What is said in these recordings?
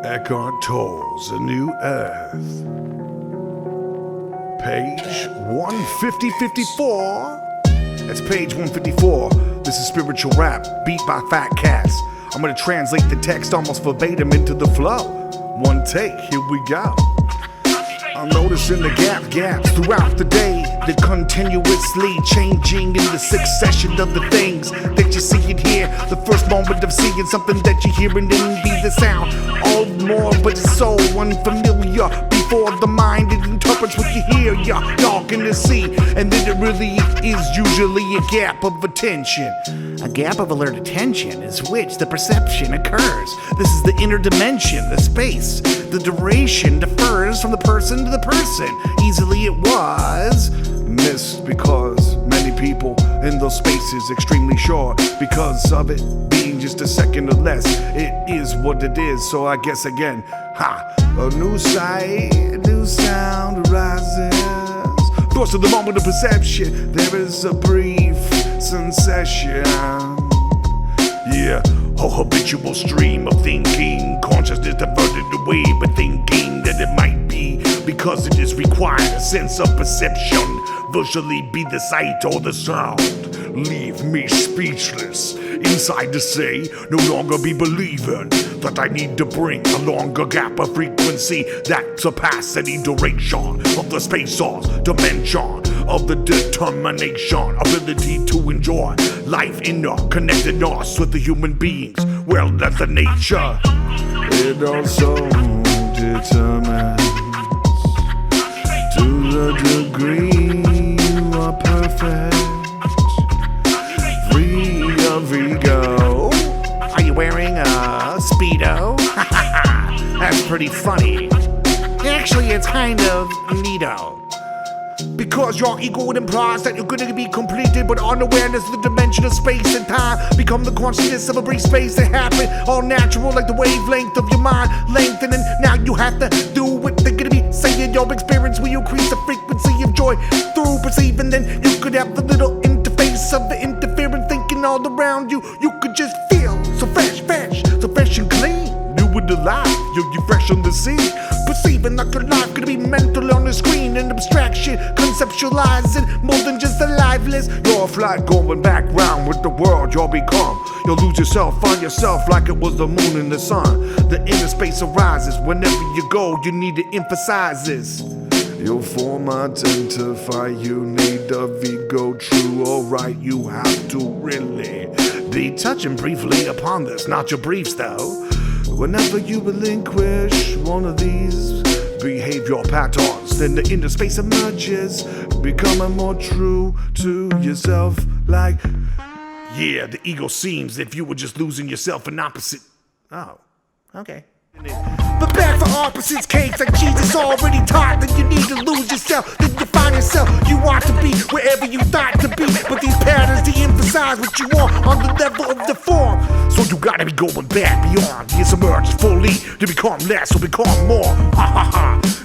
Ekhart Tolle's A New Earth. Page 154. That's page 154. This is spiritual rap, beat by Fatcats. I'm gonna translate the text almost verbatim into the flow. One take, here we go. I'm noticing the gaps throughout the day. They're continuously changing in the succession of the things that you see and hear. The first moment of seeing something that you hear and then be the sound. All more, but it's so unfamiliar. Before the mind, it interprets what you hear. Y'all can see, and then it really is usually a gap of attention. A gap of alert attention is which the perception occurs. This is the inner dimension, the space. The duration differs from the person to the person. Easily it was missed because many people in those spaces extremely short because of it being just a second or less. It is what it is, so I guess again, a new sight, a new sound arises. Thoughts of the moment of perception, there is a brief sensation. A habitual stream of thinking, consciousness diverted away, but thinking that it might be because it is required a sense of perception. Virtually be the sight or the sound. Leave me speechless. Inside to say, no longer be believing that I need to bring a longer gap of frequency that surpass any duration of the space or dimension of the determination, ability to enjoy life in a connectedness with the human beings. Well, that's the nature. It also determines to the degree you are perfect, free of ego. Are you wearing a Speedo? That's pretty funny. Actually, it's kind of neato. Because your ego implies that you're gonna be completed, but unawareness of the dimension of space and time become the consciousness of a brief space that happen all natural, like the wavelength of your mind lengthening. Now you have to do what they're gonna be saying. Your experience will increase the frequency of joy through perceiving. Then you could have the little interface of the interfering thinking all around you. You could just feel so fresh and clean. New and alive, you're fresh on the scene. Perceiving like your life could be mental on the screen. An abstraction, conceptualizing more than just aliveness. You're a flight going back round with the world you'll become. You'll lose yourself, find yourself like it was the moon and the sun. The inner space arises. Whenever you go, you need to emphasize this. Your form identify, you need a Vigo, true or right. You have to really be touching briefly upon this, not your briefs though. Whenever you relinquish one of these behavior patterns, then the inner space emerges, becoming more true to yourself. Like, the ego seems if you were just losing yourself in opposite. Oh, okay. But back for opposites case, like Jesus already taught that you need to lose yourself. Then you find yourself, you want to be wherever you thought to be. But these patterns de-emphasize what you want on the level of the form. So you gotta be going back beyond the submerged fully to become less or become more.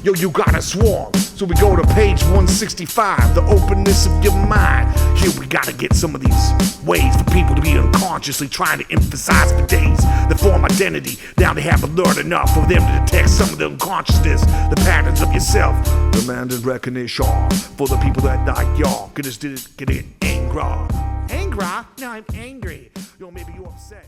Yo, you gotta swarm. So we go to page 165, the openness of your mind. Here we gotta get some of these ways for people to be unconsciously trying to emphasize for days the form identity. Now they haven't learned enough for them to detect some of the unconsciousness, the patterns of yourself. Demanded recognition for the people that like y'all. Get it angry. Angry? No, I'm angry. Yo, maybe you're upset.